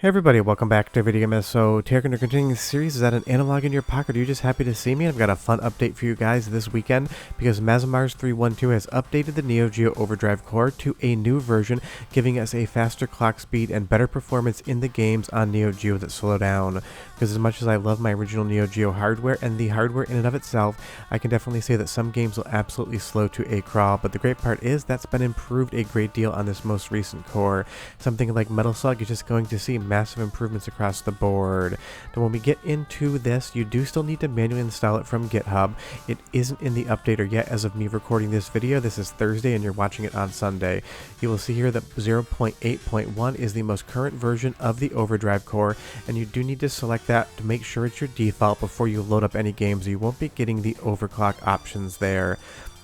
Hey everybody, welcome back to Video Game. So today we're going to continue the series. Is that an analog in your pocket? Are you just happy to see me? I've got a fun update for you guys this weekend because Mazamars 312 has updated the Neo Geo OverDrive core to a new version, giving us a faster clock speed and better performance in the games on Neo Geo that slow down. Because as much as I love my original Neo Geo hardware and the hardware in and of itself, I can definitely say that some games will absolutely slow to a crawl, but the great part is that's been improved a great deal on this most recent core. Something like Metal Slug is just going to see massive improvements across the board. Now when we get into this, you do still need to manually install it from GitHub. It isn't in the updater yet as of me recording this video. This is Thursday and you're watching it on Sunday. You will see here that 0.8.1 is the most current version of the OverDrive core, and you do need to select that to make sure it's your default before you load up any games. You won't be getting the overclock options there.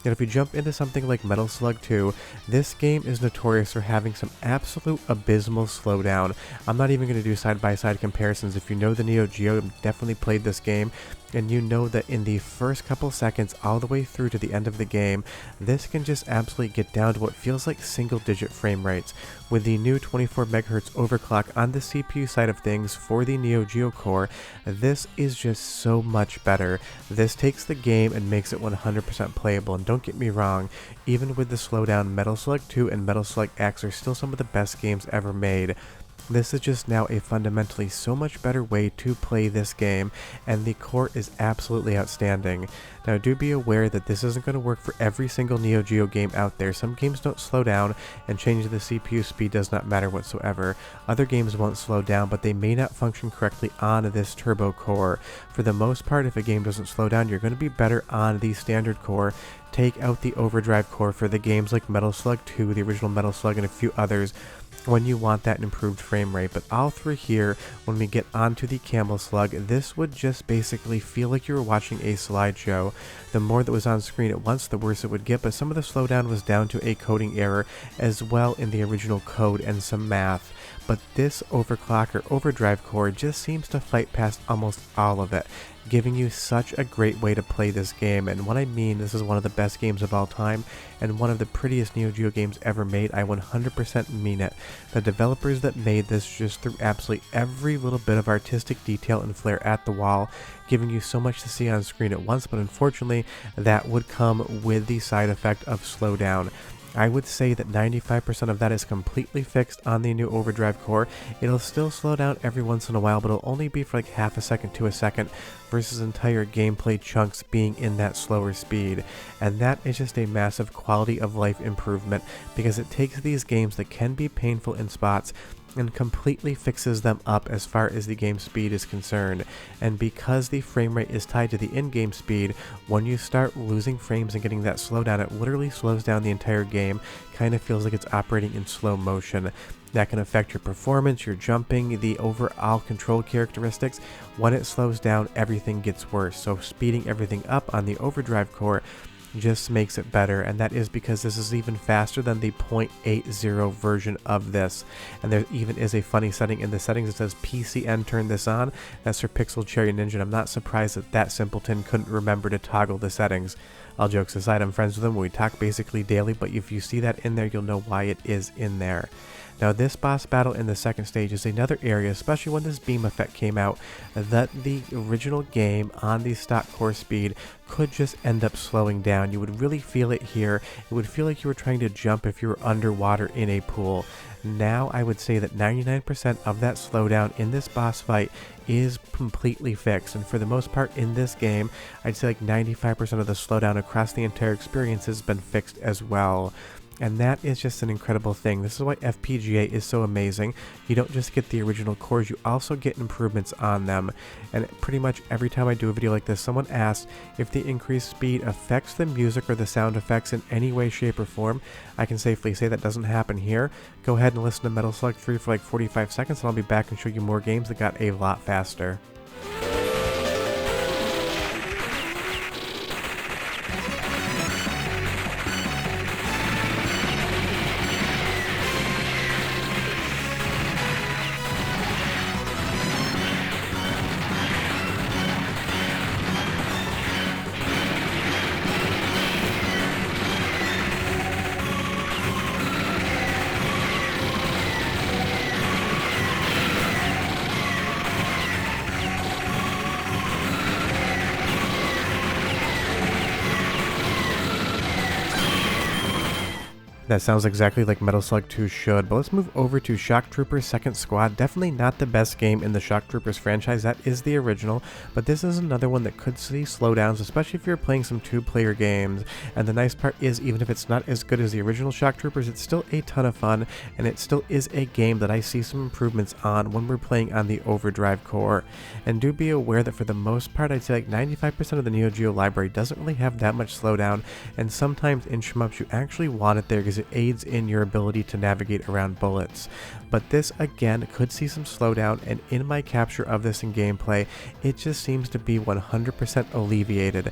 And if you jump into something like Metal Slug 2, this game is notorious for having some absolute abysmal slowdown. I'm not even going to do side-by-side comparisons. If you know the Neo Geo, definitely played this game, and you know that in the first couple seconds all the way through to the end of the game, this can just absolutely get down to what feels like single-digit frame rates. With the new 24 MHz overclock on the CPU side of things for the Neo Geo core, this is just so much better. This takes the game and makes it 100% playable, and don't get me wrong, even with the slowdown, Metal Slug 2 and Metal Slug X are still some of the best games ever made. This is just now a fundamentally so much better way to play this game, and the core is absolutely outstanding. Now do be aware that this isn't going to work for every single Neo Geo game out there. Some games don't slow down, and changing the CPU speed does not matter whatsoever. Other games won't slow down, but they may not function correctly on this turbo core. For the most part, if a game doesn't slow down, you're going to be better on the standard core. Take out the OverDrive core for the games like Metal Slug 2, the original Metal Slug, and a few others when you want that improved frame rate. But all through here, when we get onto the Camel Slug, this would just basically feel like you were watching a slideshow. The more that was on screen at once, the worse it would get, but some of the slowdown was down to a coding error as well in the original code and some math. But this overclock or OverDrive core just seems to fight past almost all of it, giving you such a great way to play this game. And what I mean, this is one of the best games of all time and one of the prettiest Neo Geo games ever made. I 100% mean it. The developers that made this just threw absolutely every little bit of artistic detail and flair at the wall, giving you so much to see on screen at once, but unfortunately that would come with the side effect of slowdown. I would say that 95% of that is completely fixed on the new OverDrive core. It'll still slow down every once in a while, but it'll only be for like half a second to a second versus entire gameplay chunks being in that slower speed. And that is just a massive quality of life improvement because it takes these games that can be painful in spots and completely fixes them up as far as the game speed is concerned. And because the frame rate is tied to the in-game speed, when you start losing frames and getting that slowdown, it literally slows down the entire game. Kind of feels like it's operating in slow motion. That can affect your performance, your jumping, the overall control characteristics. When it slows down, everything gets worse. So speeding everything up on the OverDrive core just makes it better, and that is because this is even faster than the 0.80 version of this. And there even is a funny setting in the settings that says PCN turn this on. That's for Pixel Cherry Ninja. I'm not surprised that that simpleton couldn't remember to toggle the settings. All jokes aside, I'm friends with him. We talk basically daily, but if you see that in there, you'll know why it is in there. Now this boss battle in the second stage is another area, especially when this beam effect came out, that the original game on the stock core speed could just end up slowing down. You would really feel it here. It would feel like you were trying to jump if you were underwater in a pool. Now I would say that 99% of that slowdown in this boss fight is completely fixed, and for the most part in this game, I'd say like 95% of the slowdown across the entire experience has been fixed as well. And that is just an incredible thing. This is why FPGA is so amazing. You don't just get the original cores, you also get improvements on them. And pretty much every time I do a video like this, someone asks if the increased speed affects the music or the sound effects in any way, shape, or form. I can safely say that doesn't happen here. Go ahead and listen to Metal Slug 3 for like 45 seconds and I'll be back and show you more games that got a lot faster. That sounds exactly like Metal Slug 2 should, but let's move over to Shock Troopers Second Squad. Definitely not the best game in the Shock Troopers franchise, that is the original, but this is another one that could see slowdowns, especially if you're playing some two-player games. And the nice part is, even if it's not as good as the original Shock Troopers, it's still a ton of fun, and it still is a game that I see some improvements on when we're playing on the OverDrive core. And do be aware that for the most part, I'd say like 95% of the Neo Geo library doesn't really have that much slowdown, and sometimes in shmups you actually want it there because it aids in your ability to navigate around bullets. But this again could see some slowdown, and in my capture of this in gameplay, it just seems to be 100% alleviated.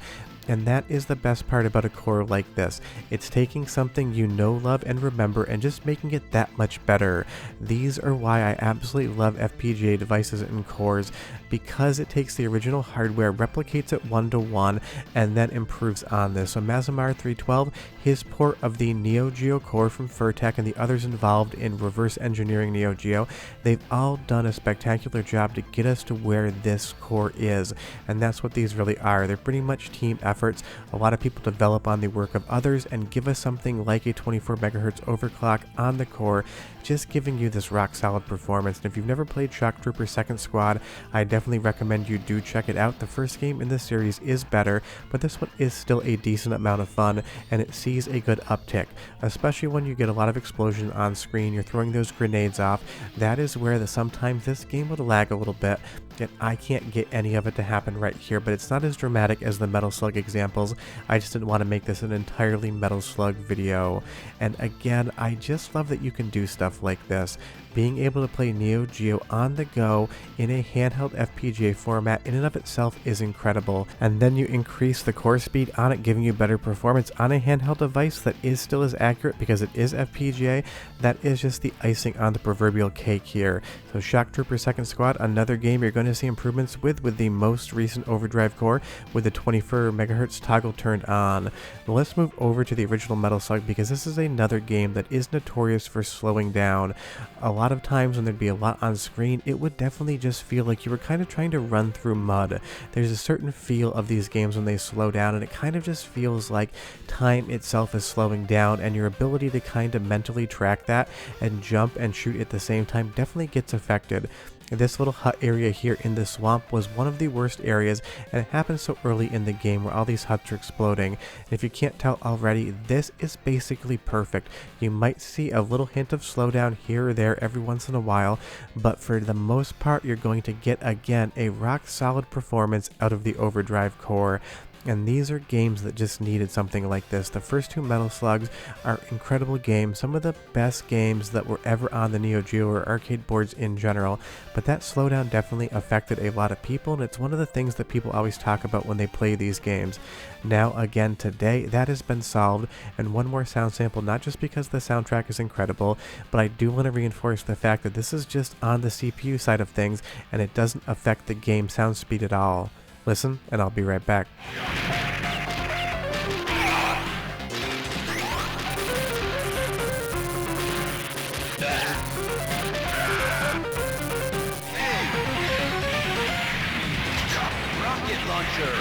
And that is the best part about a core like this. It's taking something you know, love, and remember and just making it that much better. These are why I absolutely love FPGA devices and cores, because it takes the original hardware, replicates it one-to-one, and then improves on this. So Mazamar 312, his port of the Neo Geo core from Furtek and the others involved in reverse engineering Neo Geo, they've all done a spectacular job to get us to where this core is. And that's what these really are. They're pretty much team efforts. A lot of people develop on the work of others and give us something like a 24 megahertz overclock on the core, just giving you this rock solid performance. And if you've never played Shock Troopers Second Squad, I definitely recommend you do check it out. The first game in this series is better, but this one is still a decent amount of fun, and it sees a good uptick, especially when you get a lot of explosion on screen, you're throwing those grenades off. That is where sometimes this game would lag a little bit, and I can't get any of it to happen right here, but it's not as dramatic as the Metal Slug examples. I just didn't want to make this an entirely Metal Slug video. And again, I just love that you can do stuff like this. Being able to play Neo Geo on the go in a handheld FPGA format in and of itself is incredible, and then you increase the core speed on it, giving you better performance on a handheld device that is still as accurate because it is FPGA. That is just the icing on the proverbial cake here. So Shock Troopers Second Squad, another game you're going to see improvements with the most recent OverDrive core with the 24 megahertz toggle turned on. But let's move over to the original Metal Slug, because this is another game that is notorious for slowing down. A lot of times when there'd be a lot on screen, it would definitely just feel like you were kind of trying to run through mud. There's a certain feel of these games when they slow down, and it kind of just feels like time itself is slowing down, and your ability to kind of mentally track that and jump and shoot at the same time definitely gets affected. This little hut area here in the swamp was one of the worst areas, and it happened so early in the game where all these huts are exploding. And if you can't tell already, this is basically perfect. You might see a little hint of slowdown here or there every once in a while, but for the most part you're going to get, again, a rock solid performance out of the OverDrive core. And these are games that just needed something like this. The first two Metal Slugs are incredible games, some of the best games that were ever on the Neo Geo or arcade boards in general, but that slowdown definitely affected a lot of people, and it's one of the things that people always talk about when they play these games. Now again today, that has been solved, and one more sound sample, not just because the soundtrack is incredible, but I do want to reinforce the fact that this is just on the CPU side of things, and it doesn't affect the game sound speed at all. Listen, and I'll be right back. Rocket launcher!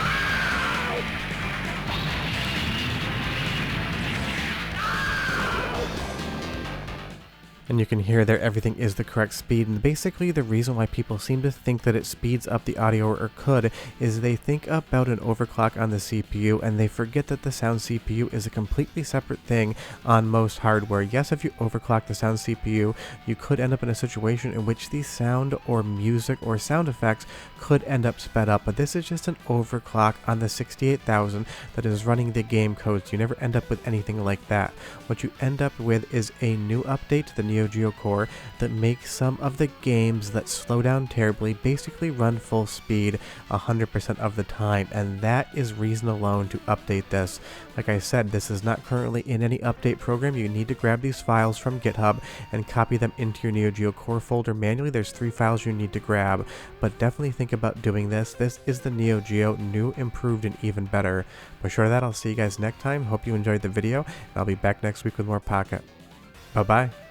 And you can hear there everything is the correct speed, and basically the reason why people seem to think that it speeds up the audio, or could, is they think about an overclock on the CPU and they forget that the sound CPU is a completely separate thing on most hardware. Yes, if you overclock the sound CPU, you could end up in a situation in which the sound or music or sound effects could end up sped up, but this is just an overclock on the 68000 that is running the game code, so you never end up with anything like that. What you end up with is a new update to the Neo Geo core that makes some of the games that slow down terribly basically run full speed 100% of the time, and that is reason alone to update this. Like I said, this is not currently in any update program. You need to grab these files from GitHub and copy them into your Neo Geo core folder manually. There's 3 files you need to grab, but definitely think about doing this. This is the Neo Geo, new, improved, and even better. But short of that, I'll see you guys next time. Hope you enjoyed the video, and I'll be back next week with more Pocket. Bye-bye.